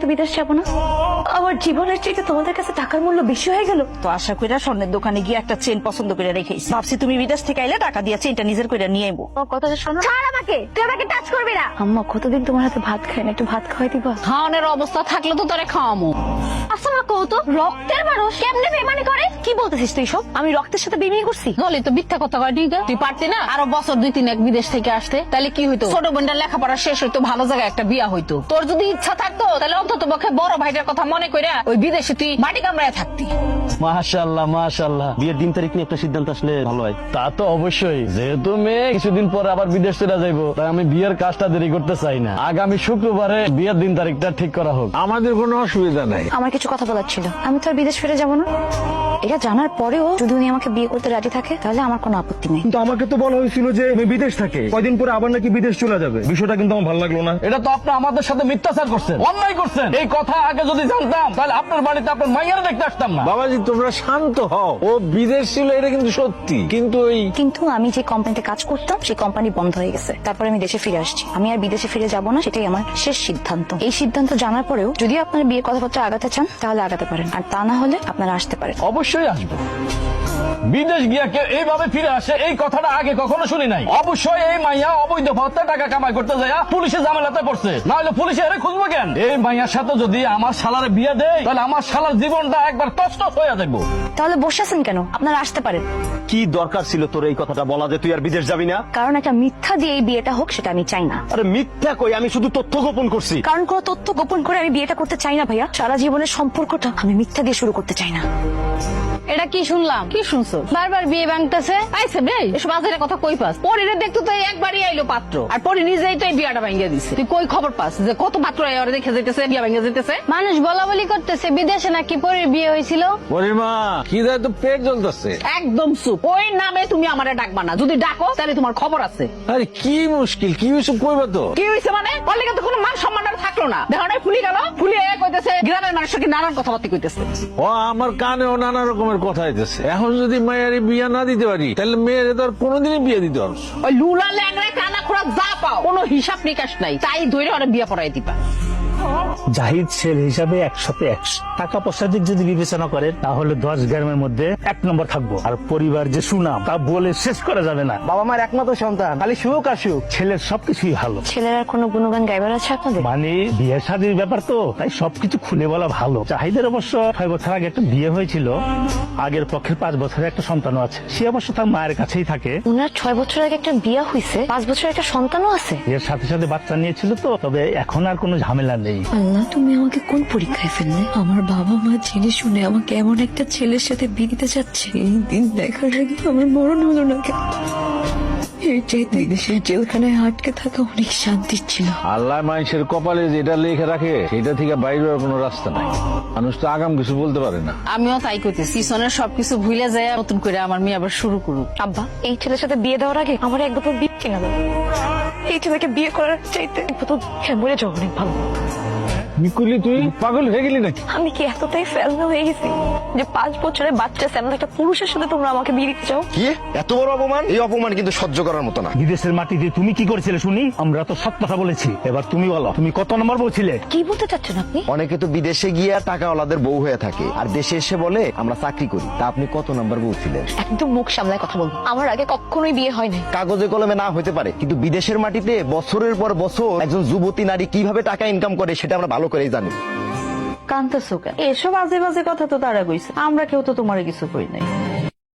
তো বিদেশ যাবো না। আমার জীবনের চাইতে তোমাদের কাছে টাকার মূল্য বেশি হয়ে গেল। তো আশা কইরা স্বর্ণের দোকানে গিয়ে একটা চেন পছন্দ করে রেখেছি, ভাবছি তুমি বিদেশ থেকে আইলে টাকা দিয়ে চেনটা নিজের করে নিয়ে আইবো। কথাটা শোনো। ছাড় আমাকে, তুই আমাকে টাচ করবি না। আম্মা কতদিন তোমার হাতে ভাত খাই না, একটু ভাত খাওয়াই দিবা? খাওয়ানোর অবস্থা থাকলে তো তোরে খাওয়ামো। আচ্ছা মা, কও তো রক্তের মানুষ কেমনে বেইমানি করে? কি বলতেছিস তুই সব? আমি রক্তের সাথে বেইমানি করছি? বলি তো মিথ্যা কথা কয় ঠিক। তুই পারতি না আরো বছর 2-3 বিদেশ থেকে আসতে, তাহলে কি হইতো? ছোট বোনটার লেখাপড়া শেষ হইতো, ভালো জায়গায় একটা বিয়া হইতো। তোর যদি ইচ্ছা থাকতো তাহলে অন্তত পক্ষে বড় ভাইটার কথা মনে কইরা ওই বিদেশে তুই মাটি কামড়ায় থাকতি। মাশাআল্লাহ মাশাআল্লাহ, বিয়ের দিন তারিখ নিয়ে একটা সিদ্ধান্ত আসলে ভালো হয়। তা তো অবশ্যই, যেহেতু মেয়ে কিছুদিন পরে আবার বিদেশ চলে যাইবো, তাই আমি বিয়ের কাজটা দেরি করতে চাই না। আগামী শুক্রবারে বিয়ের দিন তারিখটা ঠিক করা হোক। আমাদের কোনো অসুবিধা নাই। আমার কিছু কথা বলার ছিল। আমি তো আর বিদেশ ফিরে যাবো না। এটা জানার পরেও যদি উনি আমাকে বিয়ে করতে রাজি থাকে তাহলে আমার কোনো আপত্তি নেই। কিন্তু আমাকে তো বলা হয়েছিল যে আমি বিদেশ থাকে, কয়দিন পরে আবার নাকি বিদেশ চলে যাবে। বিষয়টা কিন্তু আমার ভালো লাগলো না। এটা তো আপনি আমাদের সাথে মিথ্যাচার করছেন, অন্যায় করছেন। এই কথা আগে যদি জানতাম তাহলে আপনার বাড়িতে আপনার মাইয়ারা দেখতে আসতাম না। বাবাজি তোমরা শান্ত হও, ও বিদেশ ছিল এটা কিন্তু সত্যি, কিন্তু আমি যে কোম্পানিতে কাজ করতাম সেই কোম্পানি বন্ধ হয়ে গেছে। তারপরে আমি দেশে ফিরে আসছি। আমি আর বিদেশে ফিরে যাব না, সেটাই আমার শেষ সিদ্ধান্ত। এই সিদ্ধান্ত জানার পরেও যদি আপনারা বিয়ের কথাবার্তা আগাতে চান তাহলে আগাতে পারেন, আর তা না হলে আপনারা আসতে পারেন। অবশ্যই আসবো। বিদেশ গিয়া কেউ এইভাবে ফিরে আসে এই কথাটা আগে কখনো শুনি নাই। অবশ্যই এই মাইয়া অবৈধ পথে টাকা কামাই করতে যায় পুলিশের ঝামেলাতে পড়ছে, না হলে পুলিশে এর খুঁজবো কেন? এই মাইয়ার সাথে যদি আমার শালারে বিয়ে দেয় তাহলে আমার শালার জীবনটা একবার তছনছ হয়ে যাবো। তাহলে বসে আছেন কেন? আপনারা আসতে পারেন। কি দরকার ছিল তোর এই কথাটা বলা যে তুই আর বিদেশ যাবি না? কারণ একটা মিথ্যা দিয়ে এই বিয়েটা হোক সেটা আমি চাই না। আরে মিথ্যা কই, আমি শুধু তথ্য গোপন করছি। কারণ কোনো তথ্য গোপন করে আমি বিয়েটা করতে চাই না ভাইয়া। সারা জীবনের সম্পর্কটা আমি মিথ্যা দিয়ে শুরু করতে চাই না। এটা কি শুনলাম? কি শুনছো? বারবার বিয়ে ভাঙতেছে আইছে বে, এসব বাজারের কথা কই পাস? পরিরে দেখতো তো একবারই আইলো পাত্র, আর পরি নিজেই তো এই বিয়াটা ভাঙিয়ে দিছে। তুই কই খবর পাস যে কত পাত্র আইরে দেখে যাইতেছে বিয়া ভাঙিয়ে যাইতেছে? মানুষ বলা বলি করতেছে বিদেশে নাকি পরির বিয়ে হয়েছিল। পরিমা কি দেয় তো পেট জ্বলতেছে। একদম চুপ, ওই নামে তুমি আমারে ডাকবা না। যদি ডাকো তাহলে তোমার খবর আছে। আরে কি মুশকিল, কি এসব কইবা তো? কি হইছে মানে? বললে কিন্তু কোনো মান সম্মান আর থাকলো না। দেখো না ফুলি গেল, ফুলি কইতেছে গ্রামের মানুষকে নানান কথাবার্তা কইতেছে। ও আমার কানেও নানা রকমের কথা হইতেছে। এখন যদি মায়ের বিয়ে না দিতে পারি তাহলে মেয়ের তো আর কোনোদিনই বিয়ে দিতে পারবো। ওই লুলা ল্যাংড়া কানা খোড়া যা পাও কোনো হিসাব নিকাশ নাই, তাই ধরে ওরা বিয়ে পড়াই দিবা। জাহিদ ছেলে হিসাবে 100-তে 100। টাকা পয়সার দিক যদি বিবেচনা করেন তাহলে 10 গ্রামের মধ্যে 1 নম্বর থাকবো। আর পরিবার যে সুনাম তা বলে শেষ করা যাবে না। বাবা মার একমাত্র সন্তান, খালি সুখ আর সুখ। ছেলের সবকিছুই ভালো। ছেলের আর কোনো গুণগান গাইবার আছে আপনাদের? মানে বিয়ে শাদীর ব্যাপার তো, তাই সবকিছু খুলে বলা ভালো। জাহিদের অবশ্য 6 বছর আগে একটা বিয়ে হয়েছিল, আগের পক্ষের 5 বছরের একটা সন্তানও আছে। সে অবশ্য তার মায়ের কাছেই থাকে। উনার 6 বছর আগে একটা বিয়ে হয়েছে, 5 বছরের একটা সন্তানও আছে। এর সাথে সাথে বাচ্চা নিয়েছিল তো, তবে এখন আর কোনো ঝামেলা নেই। আল্লাহ, তুমি আমাকে কোন পরীক্ষায় ফেললে? আমার বাবা মা জেনে শুনে আমাকে এমন একটা ছেলের সাথে বিয়ে দিতে চাচ্ছে। এই দিন দেখার আগে আমার মরণ হলো না কেন? এর চাইতে দেশের জেলখানায় আটকে থাকা অনেক শান্তি ছিল। আল্লাহ মানুষের কপালে যেটা লেখে রাখে সেটা থেকে বাইরে হওয়ার কোনো রাস্তা নাই। মানুষ তো আগাম কিছু বলতে পারে না। আমিও তাই কইতেছি, পিছনের সবকিছু ভুলে যায় নতুন করে আমার মেয়ে আবার শুরু করুক। আব্বা, এই ছেলের সাথে বিয়ে দেওয়ার আগে আমার এক বোতল বিয়ে কিনা দাও। এই ছেলেকে বিয়ে করার চাইতে এক বোতল মরে যাওয়া অনেক ভালো। নিকুলি তুই পাগল হয়ে গেলি নাকি? আমি কি এতটাই ফেলনা হয়ে গেছি যে 5 বছরের বাচ্চা স্যামন একটা পুরুষের সাথে তোমরা আমাকে বিয়ে দিতে চাও? কি এত বড় অপমান? এই অপমান কিন্তু সহ্য করার মতো না। বিদেশের মাটিতে তুমি কি করেছিলে শুনি? আমরা তো সব কথা বলেছি, এবার তুমি বলো, তুমি কত নম্বর বলছিলে? কি বলতে চাচ্ছেন আপনি? অনেকে তো বিদেশে গিয়ে টাকাওয়ালাদের বউ হয়ে থাকে, আর দেশে এসে বলে আমরা চাকরি করি। তা আপনি কত নাম্বার বলছিলেন? একদম মুখ সামলায় কথা বলবো। আমার আগে কখনোই বিয়ে হয় নাই। কাগজে কলমে না হতে পারে, কিন্তু বিদেশের মাটিতে বছরের পর বছর একজন যুবতী নারী কিভাবে টাকা ইনকাম করে সেটা আমরা ভালো করেই জানি। কান্তাছো কেন? এসব আজে বাজে কথা তো তারা কইছে, আমরা কেউ তো তোমার কিছু কই নাই।